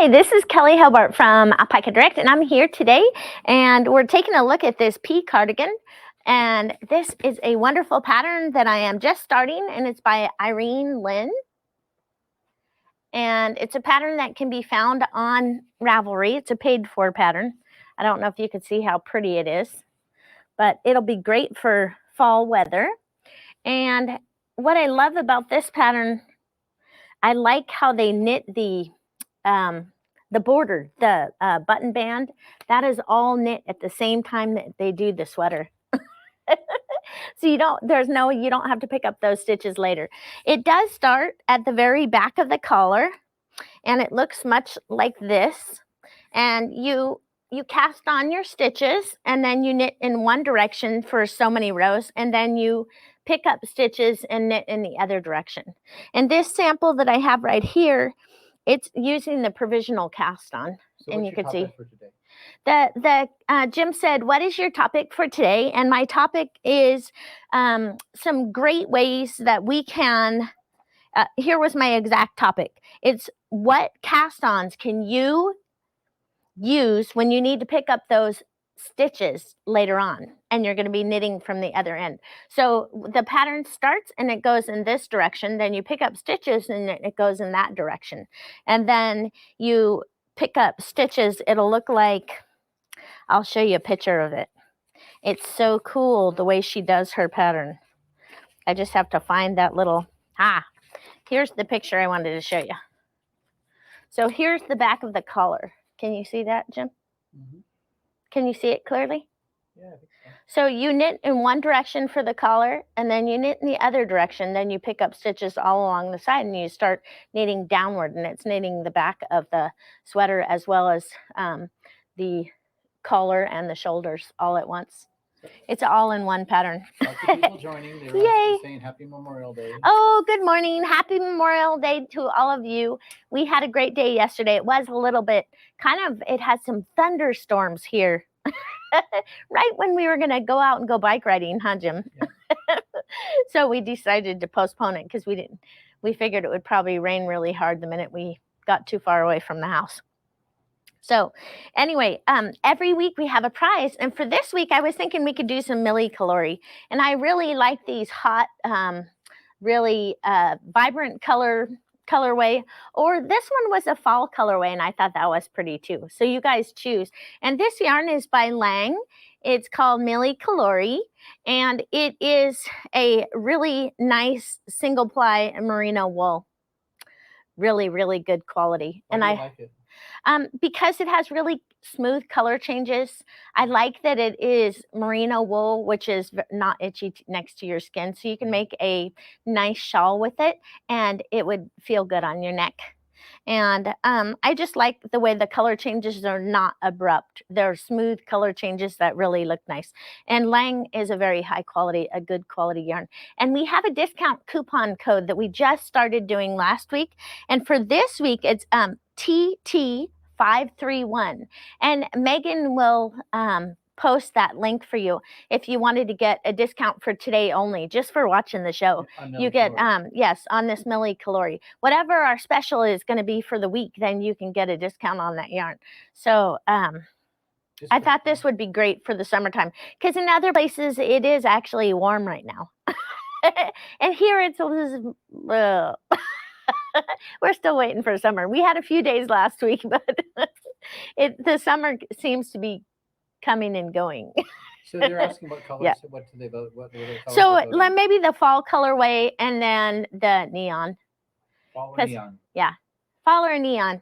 Hi, this is Kelley Hobart from Alpaca Direct, and I'm here today, and we're taking a look at this pea cardigan. And this is a wonderful pattern that I am just starting, and it's by Irene Lynn. And it's a pattern that can be found on Ravelry. It's a paid-for pattern. I don't know if you can see how pretty it is, but it'll be great for fall weather. And what I love about this pattern, I like how they knit the border, the button band. That is all knit at the same time that they do the sweater. So you don't have to pick up those stitches later. It does start at the very back of the collar, and it looks much like this. And you cast on your stitches, and then you knit in one direction for so many rows, and then you pick up stitches and knit in the other direction. And this sample that I have right here, it's using the provisional cast on. So and you can see for today? Jim said, what is your topic for today? And my topic is some great ways that we can, here was my exact topic. It's what cast-ons can you use when you need to pick up those stitches later on, and you're going to be knitting from the other end. So the pattern starts and it goes in this direction, then you pick up stitches and it goes in that direction, and then you pick up stitches. It'll look like, I'll show you a picture of it. It's so cool the way she does her pattern. I just have to find that little, here's the picture I wanted to show you. So here's the back of the collar. Can you see that, Jim? Mm-hmm. Can you see it clearly? Yeah, I think so. So you knit in one direction for the collar, and then you knit in the other direction. Then you pick up stitches all along the side, and you start knitting downward, and it's knitting the back of the sweater as well as the collar and the shoulders all at once. It's all in one pattern. Lots of people joining. They were saying Happy Memorial Day. Oh, good morning. Happy Memorial Day to all of you. We had a great day yesterday. It was a little bit it had some thunderstorms here. Right when we were going to go out and go bike riding, huh, Jim? Yeah. So we decided to postpone it because we figured it would probably rain really hard the minute we got too far away from the house. So anyway, every week we have a prize. And for this week, I was thinking we could do some Millie Calori. And I really like these hot, really vibrant colorway. Or this one was a fall colorway, and I thought that was pretty too. So you guys choose. And this yarn is by Lang. It's called Millie Calori. And it is a really nice single ply merino wool. Really, really good quality. Why do you like it? Because it has really smooth color changes. I like that it is merino wool, which is not itchy next to your skin. So you can make a nice shawl with it, and it would feel good on your neck. And I just like the way the color changes are not abrupt. They're smooth color changes that really look nice. And Lang is a very high quality, a good quality yarn. And we have a discount coupon code that we just started doing last week. And for this week, it's TT531. And Megan will post that link for you if you wanted to get a discount for today only, just for watching the show. You get yes, on this Millie Calori. Whatever our special is going to be for the week, then you can get a discount on that yarn. So I thought this would be great for the summertime, because in other places it is actually warm right now. And here it's we're still waiting for summer. We had a few days last week, but the summer seems to be coming and going. So they're asking what colors. Yeah. What do they vote? What colors? So maybe the fall colorway and then the neon. Fall or neon. Yeah, fall or neon.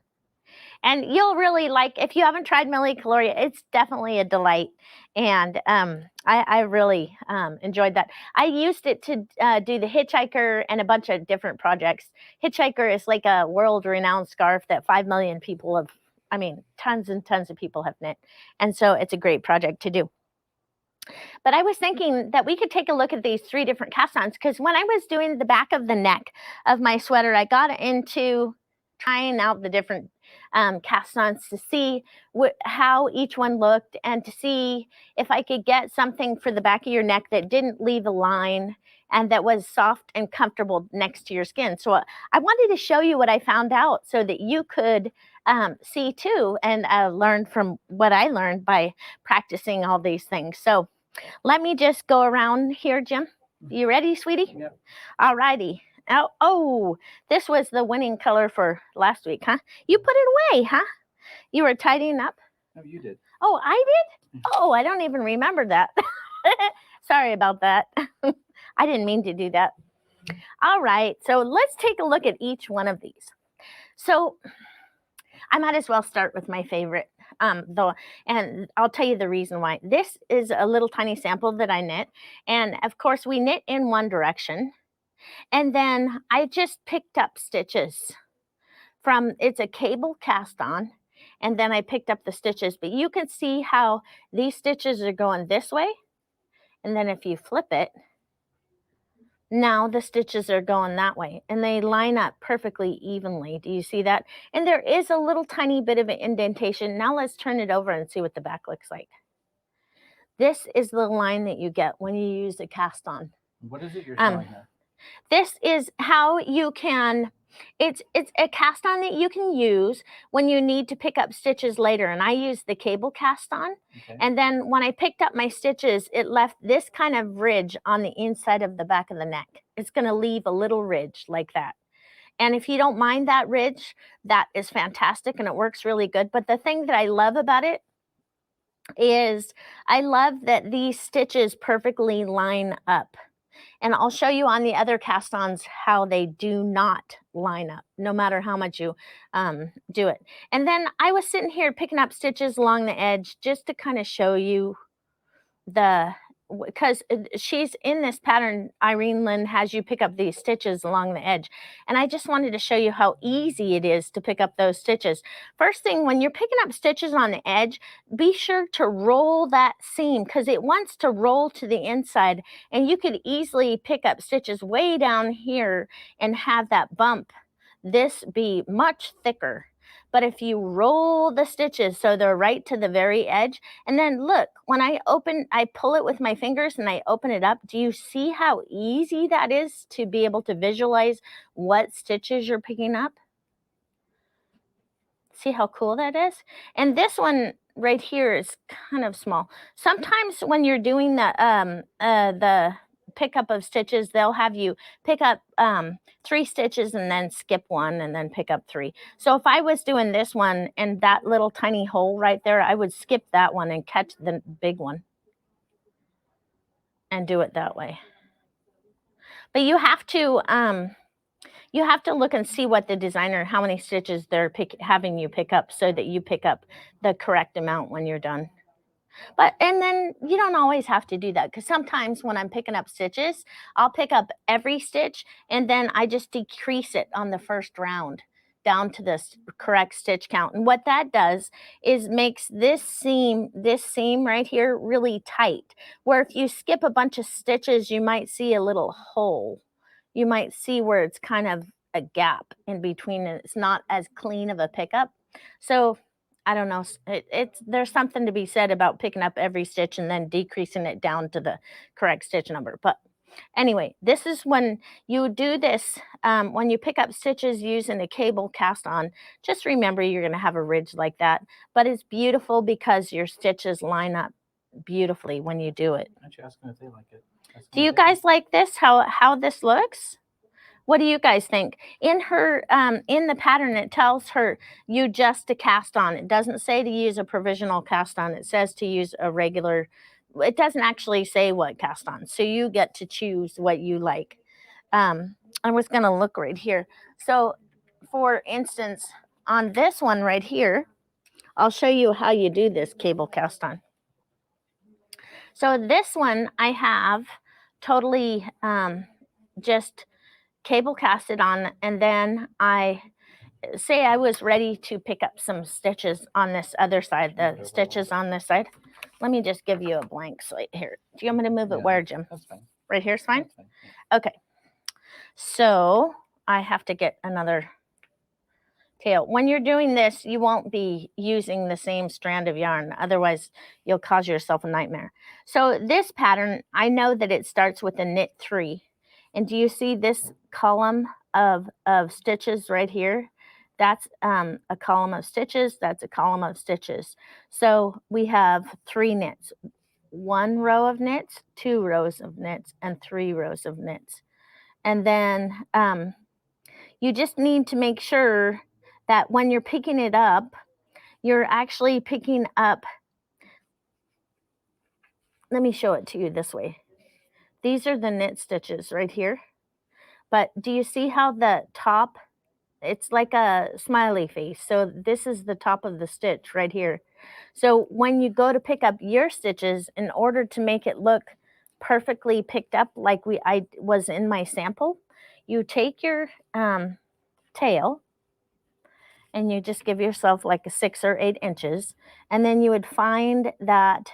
And you'll really like, if you haven't tried Millie Calori, it's definitely a delight. And I really enjoyed that. I used it to do the Hitchhiker and a bunch of different projects. Hitchhiker is like a world-renowned scarf that 5 million people have, tons and tons of people have knit. And so it's a great project to do. But I was thinking that we could take a look at these 3 different cast-ons, because when I was doing the back of the neck of my sweater, I got into trying out the different cast-ons to see how each one looked, and to see if I could get something for the back of your neck that didn't leave a line and that was soft and comfortable next to your skin. So I wanted to show you what I found out so that you could see too, and learn from what I learned by practicing all these things. So let me just go around here, Jim. You ready, sweetie? Yep. All righty. Oh, this was the winning color for last week, huh? You put it away, huh? You were tidying up? No, you did. Oh, I did? Oh, I don't even remember that. Sorry about that. I didn't mean to do that. All right, so let's take a look at each one of these. So I might as well start with my favorite, though, and I'll tell you the reason why. This is a little tiny sample that I knit, and of course we knit in one direction, and then I just picked up stitches from, it's a cable cast on, and then I picked up the stitches, but you can see how these stitches are going this way, and then if you flip it, now the stitches are going that way, and they line up perfectly evenly. Do you see that? And there is a little tiny bit of an indentation. Now let's turn it over and see what the back looks like. This is the line that you get when you use a cast on. What is it you're showing here? This is how you can, it's a cast on that you can use when you need to pick up stitches later. And I used the cable cast on. Okay. And then when I picked up my stitches, it left this kind of ridge on the inside of the back of the neck. It's going to leave a little ridge like that. And if you don't mind that ridge, that is fantastic and it works really good. But the thing that I love about it is I love that these stitches perfectly line up. And I'll show you on the other cast-ons how they do not line up, no matter how much you do it. And then I was sitting here picking up stitches along the edge just to kind of show you because she's in this pattern, Irene Lynn has you pick up these stitches along the edge. And I just wanted to show you how easy it is to pick up those stitches. First thing, when you're picking up stitches on the edge, be sure to roll that seam because it wants to roll to the inside. And you could easily pick up stitches way down here and have that bump, this be much thicker. But if you roll the stitches so they're right to the very edge, and then look, when I pull it with my fingers and I open it up, do you see how easy that is to be able to visualize what stitches you're picking up? See how cool that is? And this one right here is kind of small. Sometimes when you're doing the pickup of stitches, they'll have you pick up 3 stitches and then skip 1 and then pick up 3. So if I was doing this one and that little tiny hole right there, I would skip that one and catch the big one and do it that way. But you have to look and see what the designer, how many stitches they're having you pick up so that you pick up the correct amount when you're done. And then you don't always have to do that because sometimes when I'm picking up stitches, I'll pick up every stitch and then I just decrease it on the first round down to the correct stitch count. And what that does is makes this seam right here really tight, where if you skip a bunch of stitches, you might see a little hole. You might see where it's kind of a gap in between and it's not as clean of a pickup. So I don't know, there's something to be said about picking up every stitch and then decreasing it down to the correct stitch number. But anyway, this is when you do this, when you pick up stitches using a cable cast on, just remember you're going to have a ridge like that. But it's beautiful because your stitches line up beautifully when you do it. Why don't you ask them if they like it? Do you guys like this, how this looks? What do you guys think? In her, in the pattern, it tells her you just to cast on. It doesn't say to use a provisional cast on. It says to use a regular. It doesn't actually say what cast on. So you get to choose what you like. I was going to look right here. So for instance, on this one right here, I'll show you how you do this cable cast on. So this one I have totally just cable cast it on, and then I was ready to pick up some stitches on this other side, the stitches on this side. Let me just give you a blank slate here. Do you want me to move it where, Jim? That's fine. Right here is fine? That's fine. Yeah. Okay. So I have to get another tail. When you're doing this, you won't be using the same strand of yarn. Otherwise, you'll cause yourself a nightmare. So this pattern, I know that it starts with a knit 3. And do you see this column of stitches right here? That's a column of stitches. That's a column of stitches. So we have 3 knits. 1 row of knits, 2 rows of knits, and 3 rows of knits. And then you just need to make sure that when you're picking it up, you're actually picking up. Let me show it to you this way. These are the knit stitches right here. But do you see how the top, it's like a smiley face. So this is the top of the stitch right here. So when you go to pick up your stitches, in order to make it look perfectly picked up like I was in my sample, you take your tail and you just give yourself like a 6 or 8 inches, and then you would find that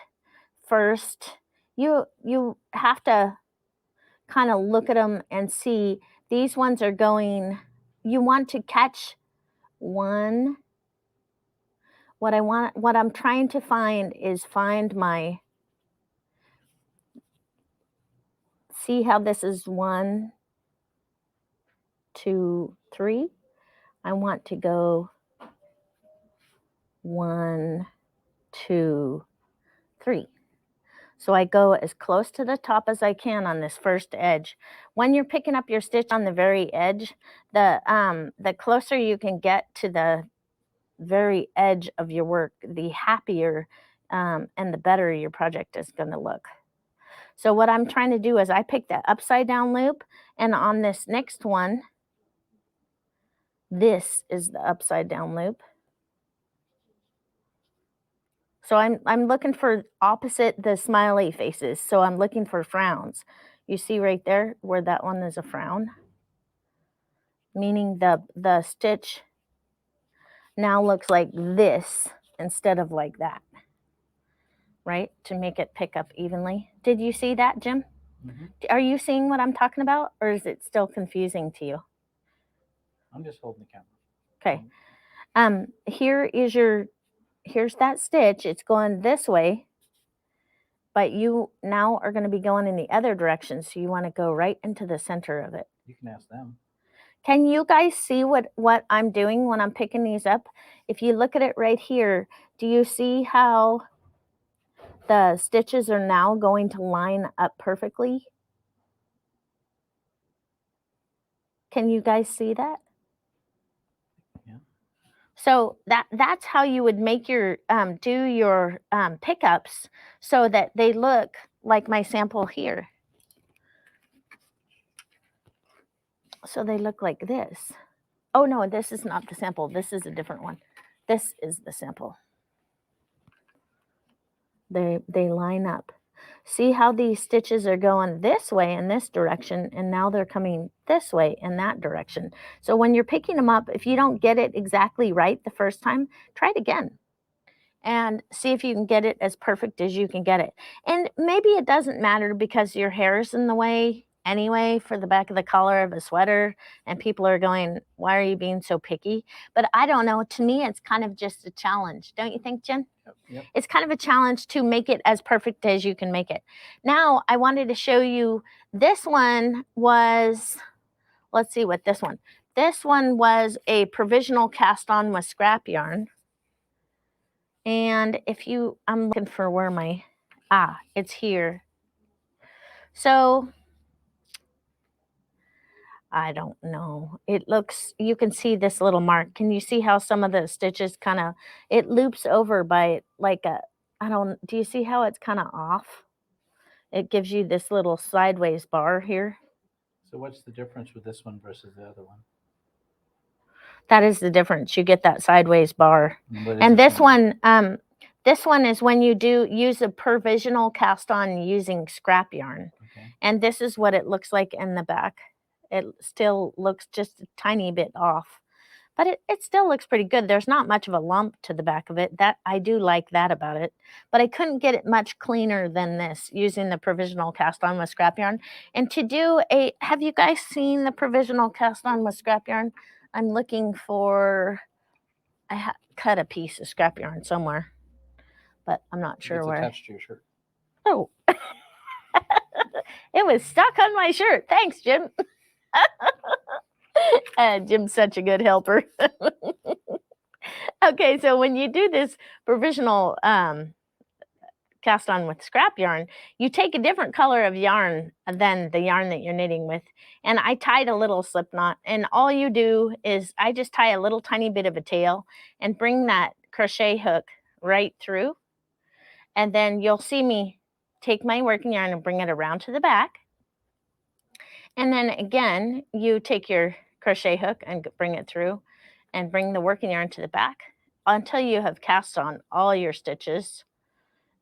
first you have to kind of look at them and see these ones are going, you want to catch one. What I'm trying to find is find my, see how this is 1, 2, 3. I want to go 1, 2, 3. So I go as close to the top as I can on this first edge. When you're picking up your stitch on the very edge, the closer you can get to the very edge of your work, the happier and the better your project is going to look. So what I'm trying to do is I pick the upside down loop, and on this next one, this is the upside down loop. So I'm looking for opposite the smiley faces. So I'm looking for frowns. You see right there where that one is a frown, meaning the stitch now looks like this instead of like that, right? To make it pick up evenly. Did you see that, Jim? Mm-hmm. Are you seeing what I'm talking about, or is it still confusing to you? I'm just holding the camera. Okay. Here's that stitch. It's going this way, but you now are going to be going in the other direction. So you want to go right into the center of it. You can ask them. Can you guys see what I'm doing when I'm picking these up? If you look at it right here, do you see how the stitches are now going to line up perfectly? Can you guys see that? Yeah. So that's how you would make your do your pickups so that they look like my sample here. So they look like this. Oh no, this is not the sample. This is a different one. This is the sample. They line up. See how these stitches are going this way in this direction, and now they're coming this way in that direction. So when you're picking them up, if you don't get it exactly right the first time, try it again and see if you can get it as perfect as you can get it. And maybe it doesn't matter because your hair's in the way anyway for the back of the collar of a sweater, and people are going, why are you being so picky? But I don't know. To me, it's kind of just a challenge. Don't you think, Jen? Yep. It's kind of a challenge to make it as perfect as you can make it. Now, I wanted to show you, this one was, let's see what this one was a provisional cast on with scrap yarn. And if you, I'm looking for where my, it's here. So I don't know. It looks, you can see this little mark. Can you see how some of the stitches kind of, it loops over by like a, do you see how it's kind of off? It gives you this little sideways bar here. So what's the difference with this one versus the other one? That is the difference. You get that sideways bar. And this one is when you do use a provisional cast on using scrap yarn. Okay. And this is what it looks like in the back. It still looks just a tiny bit off, but it still looks pretty good. There's not much of a lump to the back of it. That I do like that about it, but I couldn't get it much cleaner than this using the provisional cast on with scrap yarn. And to do have you guys seen the provisional cast on with scrap yarn? I'm looking for, I cut a piece of scrap yarn somewhere, but I'm not sure where. It's attached to your shirt. Oh. It was stuck on my shirt. Thanks, Jim. Jim's such a good helper. Okay, so when you do this provisional cast on with scrap yarn, you take a different color of yarn than the yarn that you're knitting with. And I tied a little slip knot, and all you do is I just tie a little tiny bit of a tail and bring that crochet hook right through. And then you'll see me take my working yarn and bring it around to the back. And then again, you take your crochet hook and bring it through and bring the working yarn to the back until you have cast on all your stitches,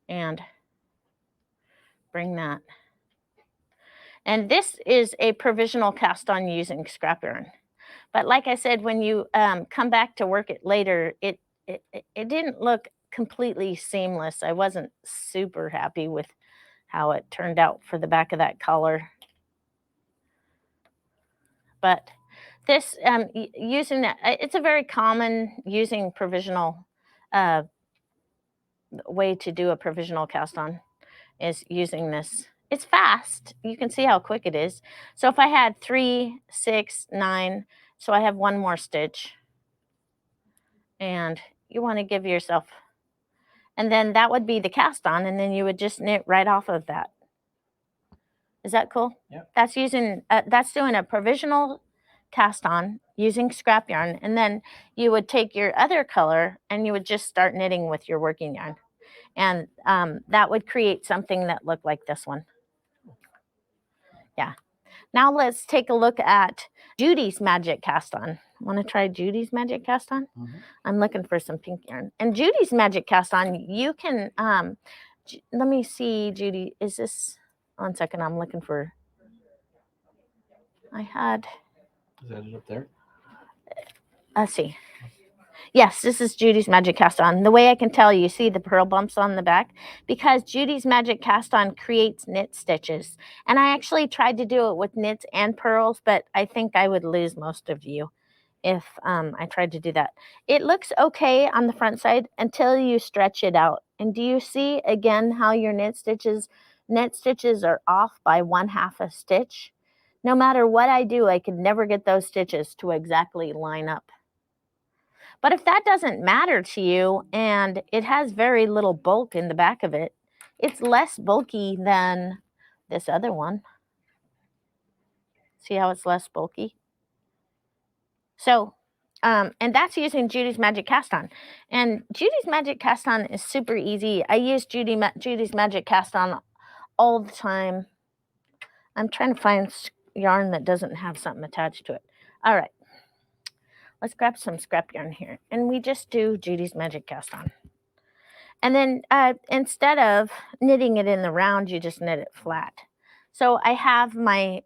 and bring that. And this is a provisional cast on using scrap yarn. But like I said, when you come back to work it later, it didn't look completely seamless. I wasn't super happy with how it turned out for the back of that collar. But this, using that, it's a very common using provisional way to do a provisional cast on is using this. It's fast. You can see how quick it is. So if I had 3, 6, 9, so I have one more stitch, and you want to give yourself, and then that would be the cast on, and then you would just knit right off of that. Is that cool? Yeah. That's using that's doing a provisional cast on using scrap yarn, and then you would take your other color and you would just start knitting with your working yarn, and that would create something that looked like this one. Yeah. Now let's take a look at Judy's magic cast on. Want to try Judy's magic cast on? Mm-hmm. I'm looking for some pink yarn. And Judy's magic cast on, you can, let me see, Judy, is this, 1 second, I'm looking for, I had, Is that it up there? let's see. Yes, this is Judy's magic cast on. The way I can tell, you see the purl bumps on the back? Because Judy's magic cast on creates knit stitches. And I actually tried to do it with knits and purls, but I think I would lose most of you if I tried to do that. It looks okay on the front side until you stretch it out. And do you see again how your knit stitches are off by 1/2 a stitch? No matter what I do, I could never get those stitches to exactly line up. But if that doesn't matter to you and it has very little bulk in the back of it, it's less bulky than this other one. See how it's less bulky? So, and that's using Judy's Magic Cast On. And Judy's Magic Cast On is super easy. I use Judy's Magic Cast On all the time. I'm trying to find yarn that doesn't have something attached to it. All right. Let's grab some scrap yarn here. And we just do Judy's Magic Cast On. And then instead of knitting it in the round, you just knit it flat. So I have my,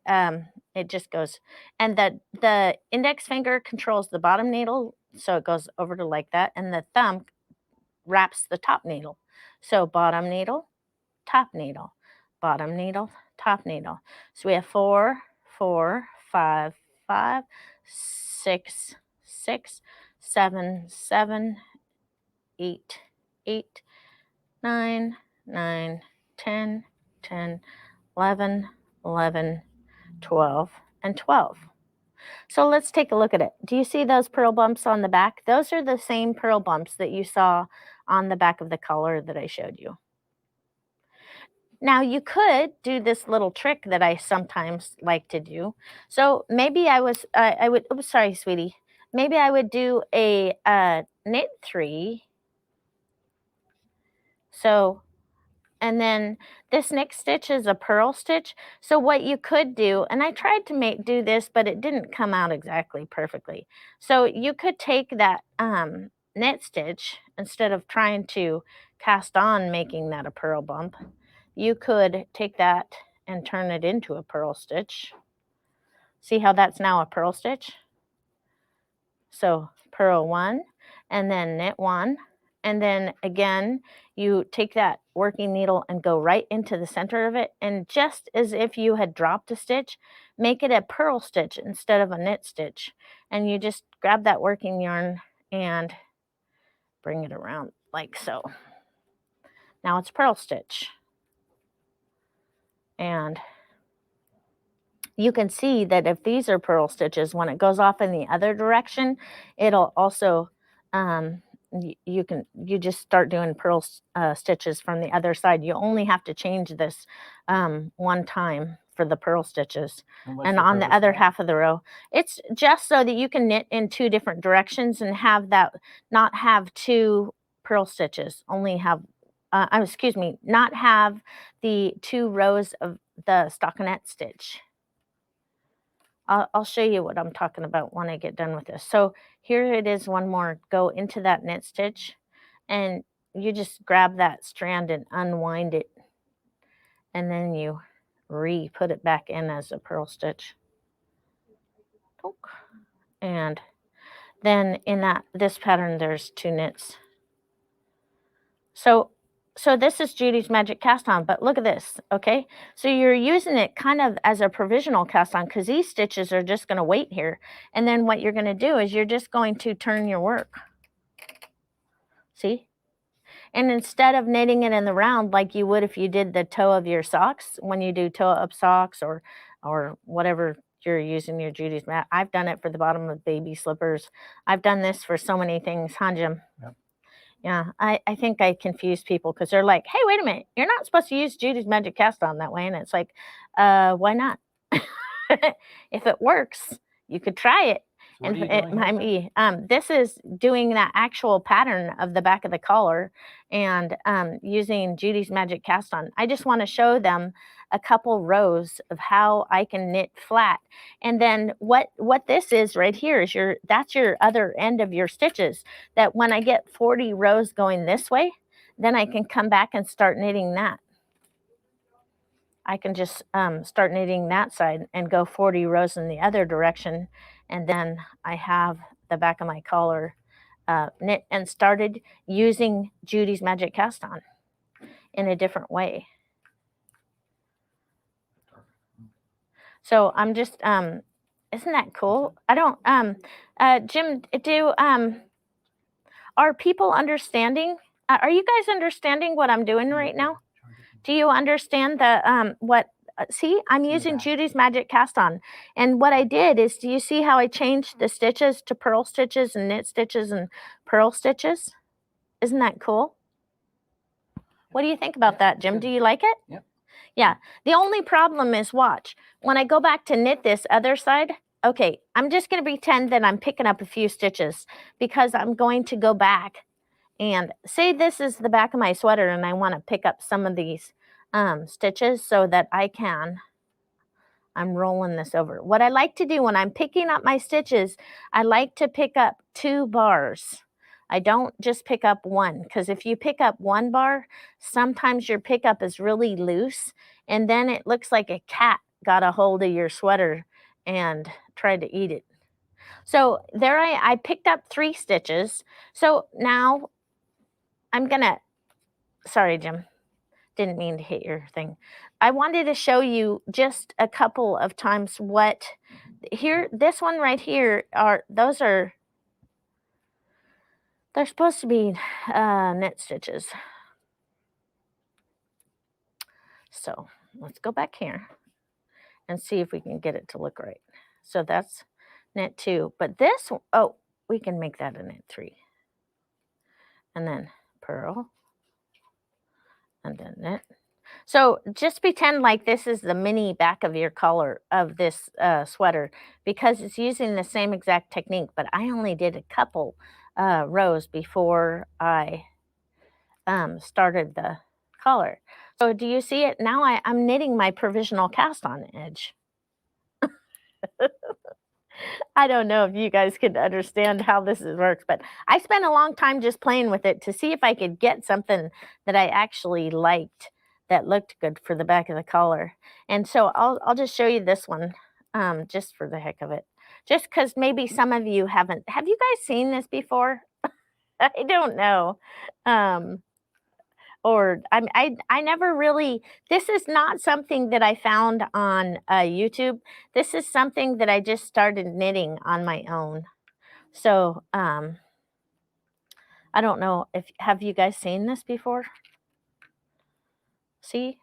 it just goes, and the index finger controls the bottom needle, so it goes over to like that, and the thumb wraps the top needle. So bottom needle, top needle, bottom needle, top needle. So we have 4, 4, 5, 5, 6, 6, 7, 7, 8, 8, 9, 9, 10, 10, 11, 11, 12, and 12. So let's take a look at it. Do you see those purl bumps on the back? Those are the same purl bumps that you saw on the back of the collar that I showed you. Now you could do this little trick that I sometimes like to do. So maybe I would, oops, sorry, sweetie. Maybe I would do a knit 3. So, and then this next stitch is a purl stitch. So what you could do, and I tried to do this, but it didn't come out exactly perfectly. So you could take that knit stitch, instead of trying to cast on making that a purl bump, you could take that and turn it into a purl stitch. See how that's now a purl stitch? So purl 1, and then knit 1, and then again, you take that working needle and go right into the center of it, and just as if you had dropped a stitch, make it a purl stitch instead of a knit stitch. And you just grab that working yarn and bring it around like so. Now it's purl stitch. And you can see that if these are purl stitches, when it goes off in the other direction, it'll also, you just start doing purl stitches from the other side. You only have to change this one time for the purl stitches. what's And the on the purpose of other that? half of the row, it's just so that you can knit in 2 different directions and have that, not have 2 purl stitches, only have, excuse me, not have the 2 rows of the stockinette stitch. I'll show you what I'm talking about when I get done with this. So here it is, one more. Go into that knit stitch, and you just grab that strand and unwind it, and then you put it back in as a purl stitch. And then in this pattern, there's 2 knits. So this is Judy's Magic Cast On, but look at this, okay? So you're using it kind of as a provisional cast on, because these stitches are just going to wait here. And then what you're going to do is you're just going to turn your work. See? And instead of knitting it in the round like you would if you did the toe of your socks, when you do toe up socks or whatever you're using your Judy's mat. I've done it for the bottom of baby slippers. I've done this for so many things, huh, Jim? Yep. Yeah, I think I confuse people because they're like, hey, wait a minute, you're not supposed to use Judy's Magic Cast On that way. And it's like, why not? If it works, you could try it. So what And are you doing I here? mean, this is doing that actual pattern of the back of the collar and using Judy's Magic Cast On. I just want to show them a couple rows of how I can knit flat. And then what this is right here is that's your other end of your stitches, that when I get 40 rows going this way, then I can come back and start knitting that. I can just start knitting that side and go 40 rows in the other direction. And then I have the back of my collar knit and started using Judy's Magic Cast On in a different way. So I'm just, isn't that cool? I don't, Jim, are people understanding? Are you guys understanding what I'm doing right now? Do you understand see, I'm using Judy's Magic Cast On. And what I did is, do you see how I changed the stitches to purl stitches and knit stitches and purl stitches? Isn't that cool? What do you think about that, Jim? Do you like it? Yep. Yeah. The only problem is, watch, when I go back to knit this other side, okay, I'm just going to pretend that I'm picking up a few stitches because I'm going to go back and say this is the back of my sweater and I want to pick up some of these stitches so that I'm rolling this over. What I like to do when I'm picking up my stitches, I like to pick up 2 bars. I don't just pick up one, because if you pick up 1 bar, sometimes your pickup is really loose and then it looks like a cat got a hold of your sweater and tried to eat it. So there I picked up 3 stitches. So now I'm gonna, sorry, Jim, didn't mean to hit your thing. I wanted to show you just a couple of times what here, this one right here they're supposed to be knit stitches. So let's go back here and see if we can get it to look right. So that's knit 2, but this, oh, we can make that a knit 3. And then purl, and then knit. So just pretend like this is the mini back of your collar of this sweater, because it's using the same exact technique, but I only did a couple rows before I started the collar. So do you see it? Now I'm knitting my provisional cast on edge. I don't know if you guys could understand how this works, but I spent a long time just playing with it to see if I could get something that I actually liked that looked good for the back of the collar. And so I'll just show you this one just for the heck of it. Just because maybe some of you haven't. Have you guys seen this before? I don't know. Or I never really, this is not something that I found on YouTube. This is something that I just started knitting on my own. So I don't know if, have you guys seen this before? See?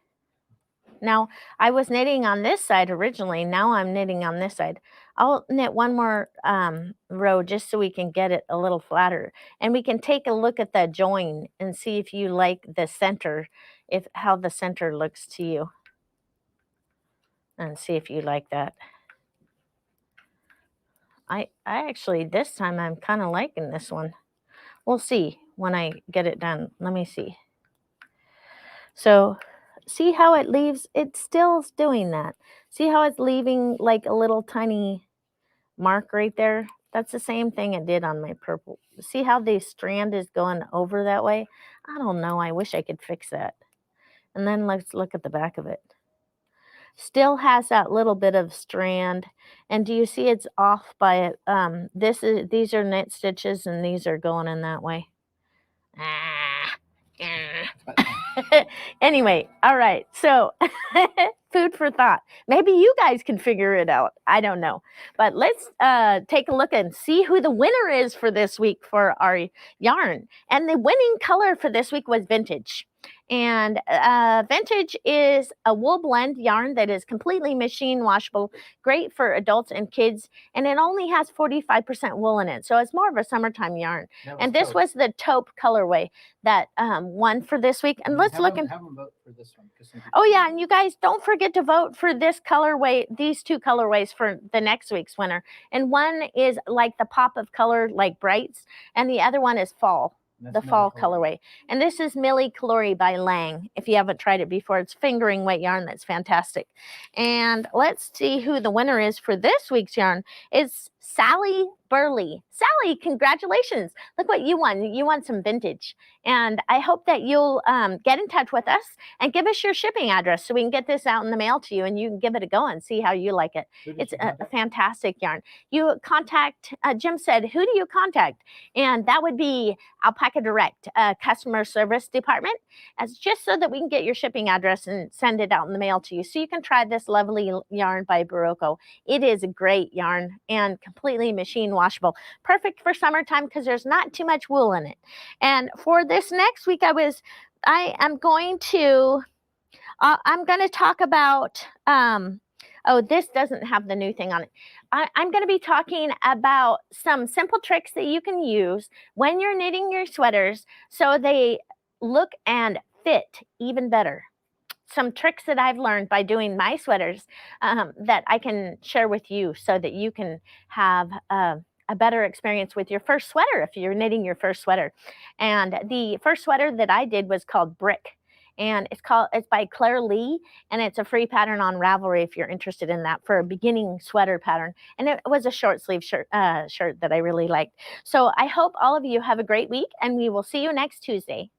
Now, I was knitting on this side originally. Now I'm knitting on this side. I'll knit one more row just so we can get it a little flatter. And we can take a look at the join and see if you like the center, how the center looks to you. And see if you like that. I actually, this time I'm kind of liking this one. We'll see when I get it done. Let me see. So see how it leaves, it's still doing that. See how it's leaving like a little tiny mark right there? That's the same thing it did on my purple. See how the strand is going over that way? I don't know. I wish I could fix that. And then let's look at the back of it. Still has that little bit of strand. And do you see it's off by it? These are knit stitches and these are going in that way. Anyway, all right. So food for thought. Maybe you guys can figure it out. I don't know. But let's take a look and see who the winner is for this week for our yarn. And the winning color for this week was Vintage. And Vintage is a wool blend yarn that is completely machine washable, great for adults and kids, and it only has 45% wool in it. So it's more of a summertime yarn. And this was the taupe colorway that won for this week. And let's look and have them vote for this one. Oh yeah, and you guys don't forget to vote for this colorway, these two colorways for the next week's winner. And one is like the pop of color, like brights, and the other one is fall. The fall colorway. And this is Millie Calori by Lang. If you haven't tried it before, it's fingering weight yarn that's fantastic. And let's see who the winner is for this week's yarn. It's Sally Burley. Sally, congratulations. Look what you won. You won some Vintage. And I hope that you'll get in touch with us and give us your shipping address so we can get this out in the mail to you and you can give it a go and see how you like it. It's a fantastic yarn. You contact, Jim said, who do you contact? And that would be Alpaca Direct, customer service department, as just so that we can get your shipping address and send it out in the mail to you so you can try this lovely yarn by Barocco. It is a great yarn and completely machine washable. Perfect for summertime because there's not too much wool in it. And for this next week, I am going to talk about, oh, this doesn't have the new thing on it. I'm going to be talking about some simple tricks that you can use when you're knitting your sweaters so they look and fit even better. Some tricks that I've learned by doing my sweaters that I can share with you so that you can have a better experience with your first sweater if you're knitting your first sweater. And the first sweater that I did was called Brick. And it's by Claire Lee, and it's a free pattern on Ravelry if you're interested in that for a beginning sweater pattern. And it was a short sleeve shirt that I really liked. So I hope all of you have a great week, and we will see you next Tuesday.